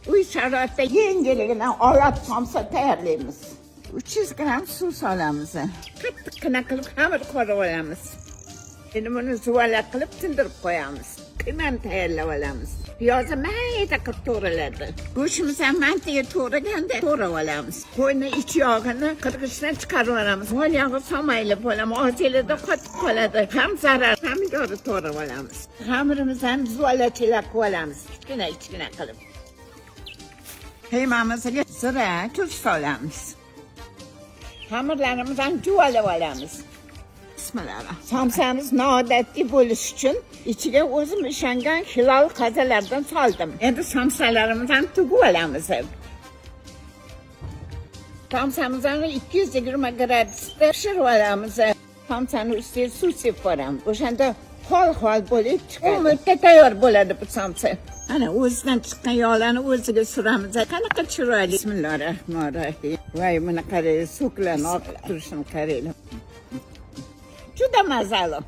Uy sharoitida yengilgina olab somsa tayyorlaymiz. 300 gram suv solamiz. Qattiqqina qilib xamir qo'rib olamiz. Endi buni zuvalak qilib tindirib qo'yamiz. Qiymani tayyorlab olamiz. Piyozni mayda qilib to'g'raladi. Go'shtimizni ham mantiga to'g'raganda to'g'rab olamiz. Qo'yni ich yog'ini qirg'ichdan chiqarib olamiz. Mo'l yog'i somayli bo'ladi, ozilida qotib qoladi. Ham zarar, ham yog'ni to'g'rab olamiz. Xamirimizni zuvalachilab olamiz. Kichkina qilib. Qiymamizga zira, tuz solamiz. Xamirlarimizni juvalab olamiz. Bismillah. Somsamiz noodatiy bo'lishi uchun ichiga o'zim ishongan hilol qazalardan soldim. Endi somsalarimizni tugib olamiz. Somsamizni 220 gradusda pishirib olamiz. Somsani ustiga suv sepib qo'yamiz. O'shanda hol bo'lib chiqadi. 10 minutda tayyor bo'ladi bu somsa. Ana o'zidan chiqqan yog'larni o'ziga suramiz. Qanaqa chiroyli. Bismillahirrohmanirrohim. Voy, mana qarang, so'klarni oqib turishini qaranglar. Juda mazali.